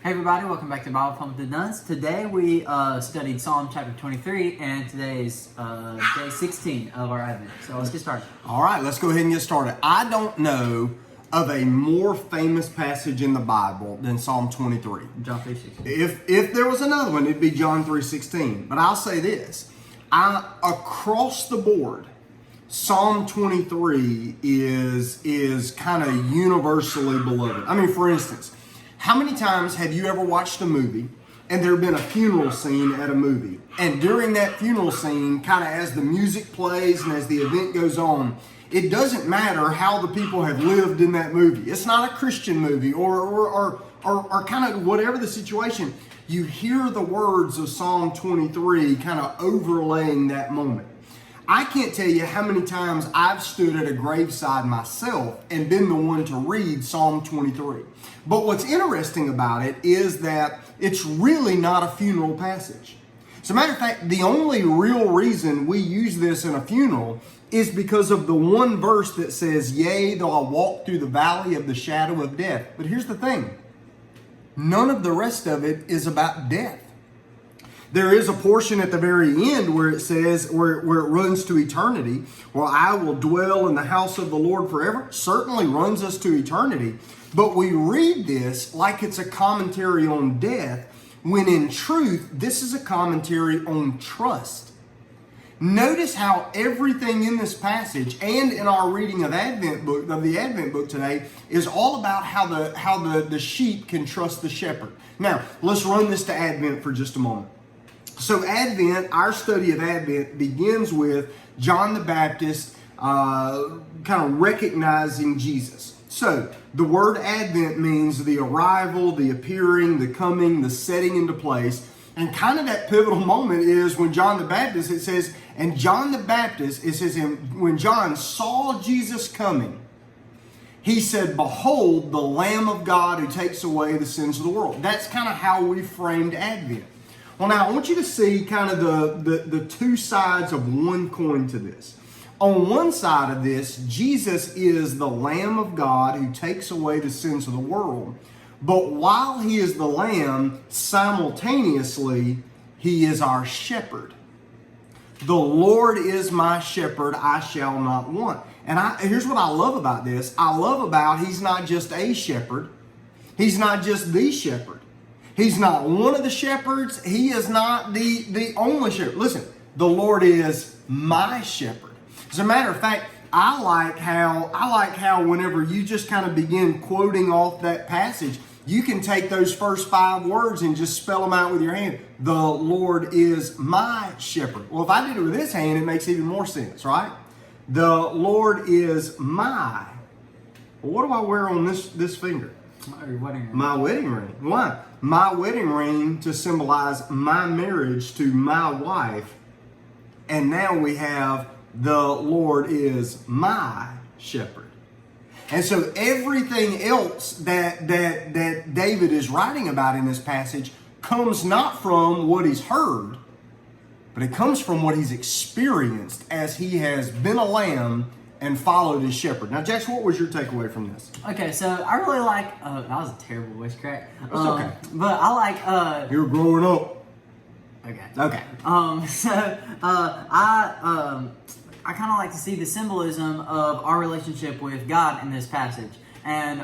Hey everybody, welcome back to Bible Fun with the Nuns. Today we studied Psalm chapter 23 and today is day 16 of our Advent. So let's get started. All right, let's go ahead and get started. I don't know of a more famous passage in the Bible than Psalm 23. John 3:16. If there was another one, it'd be John 3:16. But I'll say this, across the board, Psalm 23 is kind of universally beloved. I mean, for instance, how many times have you ever watched a movie and there have been a funeral scene at a movie? And during that funeral scene, kind of as the music plays and as the event goes on, it doesn't matter how the people have lived in that movie. It's not a Christian movie or kind of whatever the situation. You hear the words of Psalm 23 kind of overlaying that moment. I can't tell you how many times I've stood at a graveside myself and been the one to read Psalm 23. But what's interesting about it is that it's really not a funeral passage. As a matter of fact, the only real reason we use this in a funeral is because of the one verse that says, "Yea, though I walk through the valley of the shadow of death." But here's the thing. None of the rest of it is about death. There is a portion at the very end where it says, where it runs to eternity, "Well, I will dwell in the house of the Lord forever." Certainly runs us to eternity. But we read this like it's a commentary on death, when in truth, this is a commentary on trust. Notice how everything in this passage and in our reading of the Advent book today is all about how the sheep can trust the shepherd. Now, let's run this to Advent for just a moment. So Advent, our study of Advent begins with John the Baptist kind of recognizing Jesus. So the word Advent means the arrival, the appearing, the coming, the setting into place. And kind of that pivotal moment is when John the Baptist, it says, and John the Baptist, it says, when John saw Jesus coming, he said, "Behold, the Lamb of God who takes away the sins of the world." That's kind of how we framed Advent. Well, now I want you to see kind of the two sides of one coin to this. On one side of this, Jesus is the Lamb of God who takes away the sins of the world. But while he is the Lamb, simultaneously, he is our shepherd. "The Lord is my shepherd, I shall not want." And here's what I love about this. I love about he's not just a shepherd. He's not just the shepherd. He's not one of the shepherds. He is not the only shepherd. Listen, the Lord is my shepherd. As a matter of fact, I like how whenever you just kind of begin quoting off that passage, you can take those first 5 words and just spell them out with your hand. The Lord is my shepherd. Well, if I did it with this hand, it makes even more sense, right? The Lord is my. Well, what do I wear on this finger? Your wedding ring. My wedding ring. Why? My wedding ring to symbolize my marriage to my wife. And now we have the Lord is my shepherd. And so everything else that David is writing about in this passage comes not from what he's heard, but it comes from what he's experienced as he has been a lamb and followed his shepherd. Now, Jackson, what was your takeaway from this? Okay, so I really like, that was a terrible voice crack. It's okay. But I like, You're growing up. Okay. I kind of like to see the symbolism of our relationship with God in this passage. And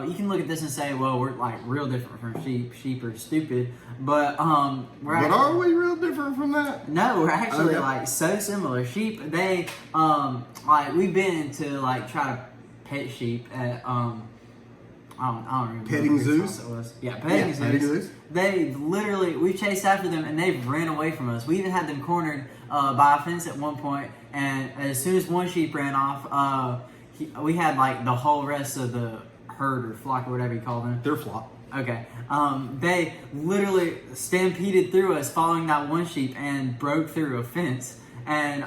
you can look at this and say, well, we're like real different from sheep. Sheep are stupid. But are we real different from that? No, we're actually Okay. like so similar. Sheep, they like we've been to like try to pet sheep at I don't remember. Petting what zoos? it was. Yeah, petting zoos. They literally, we chased after them and they've ran away from us. We even had them cornered by a fence at one point, and as soon as one sheep ran off, we had like the whole rest of the herd or flock or whatever you call them. They're flock. Okay. They literally stampeded through us following that one sheep and broke through a fence. And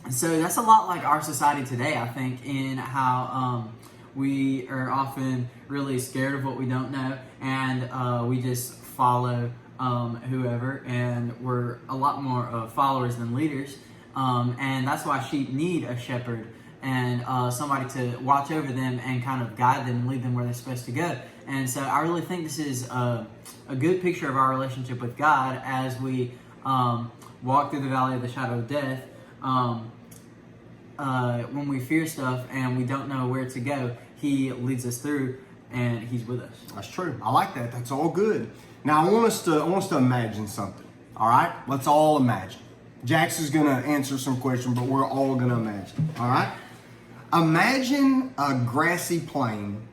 so that's a lot like our society today, I think, in how we are often really scared of what we don't know, and we just follow whoever, and we're a lot more followers than leaders. And that's why sheep need a shepherd and somebody to watch over them and kind of guide them and lead them where they're supposed to go. And so I really think this is a good picture of our relationship with God as we walk through the valley of the shadow of death. When we fear stuff and we don't know where to go, He leads us through and He's with us. That's true. I like that. That's all good. Now I want us to imagine something. All right? Let's all imagine. Jax is going to answer some questions, but we're all going to imagine. All right? Imagine a grassy plain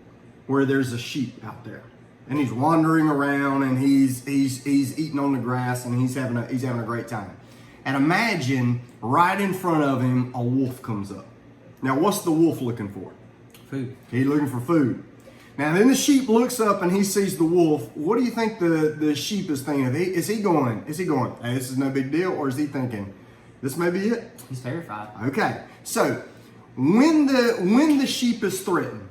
where there's a sheep out there, and he's wandering around, and he's eating on the grass, and he's having a great time. And imagine right in front of him a wolf comes up. Now, what's the wolf looking for? Food. He's looking for food. Now, then the sheep looks up and he sees the wolf. What do you think the sheep is thinking? Is he going, hey, this is no big deal? Or is he thinking, this may be it? He's terrified. Okay. So, when the sheep is threatened,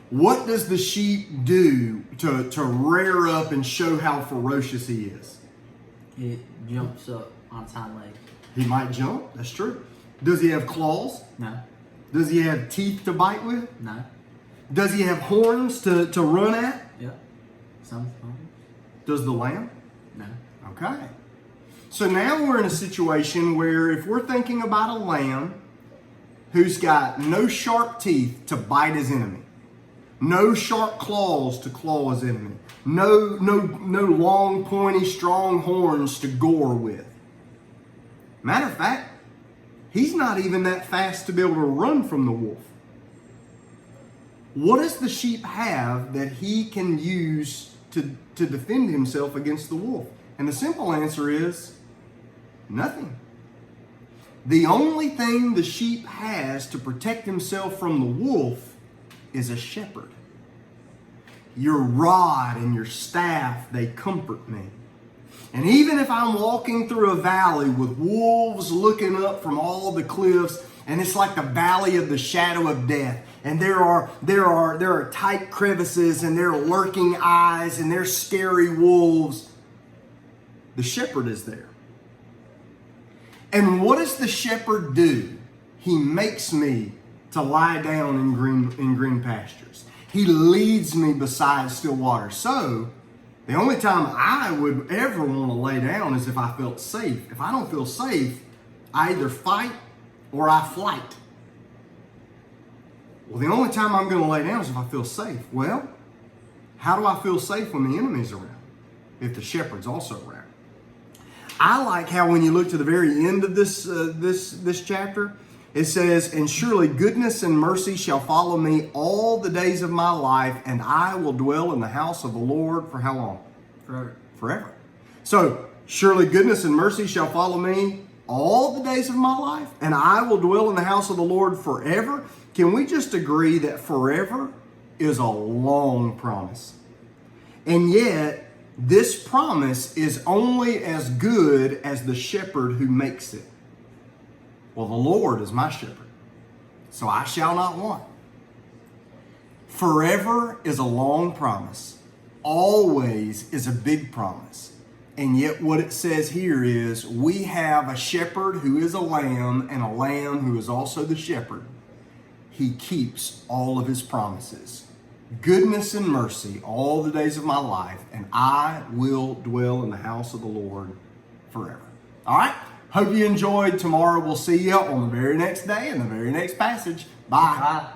what does the sheep do to rear up and show how ferocious he is? It jumps up on its hind leg. He might jump. That's true. Does he have claws? No. Does he have teeth to bite with? No. Does he have horns to run at? Yep. Some. Does the lamb? No. Okay. So now we're in a situation where if we're thinking about a lamb who's got no sharp teeth to bite his enemy, no sharp claws to claw his enemy, no long, pointy, strong horns to gore with. Matter of fact, he's not even that fast to be able to run from the wolf. What does the sheep have that he can use to defend himself against the wolf? And the simple answer is nothing. The only thing the sheep has to protect himself from the wolf is a shepherd. Your rod and your staff, they comfort me. And even if I'm walking through a valley with wolves looking up from all the cliffs, and it's like the valley of the shadow of death, and there are tight crevices, and there are lurking eyes, and there's scary wolves, the shepherd is there. And what does the shepherd do? He makes me to lie down in green pastures. He leads me beside still water. So, the only time I would ever want to lay down is if I felt safe. If I don't feel safe, I either fight or I flight. Well, the only time I'm going to lay down is if I feel safe. Well, how do I feel safe when the enemy's around? If the shepherd's also around. I like how when you look to the very end of this chapter, it says, and surely goodness and mercy shall follow me all the days of my life, and I will dwell in the house of the Lord for how long? Forever. So, surely goodness and mercy shall follow me all the days of my life, and I will dwell in the house of the Lord forever. Can we just agree that forever is a long promise? And yet, this promise is only as good as the shepherd who makes it. Well, the Lord is my shepherd, so I shall not want. Forever is a long promise. Always is a big promise. And yet what it says here is we have a shepherd who is a lamb and a lamb who is also the shepherd. He keeps all of his promises. Goodness and mercy all the days of my life, and I will dwell in the house of the Lord forever. All right? Hope you enjoyed. Tomorrow we'll see you on the very next day in the very next passage. Bye. Bye.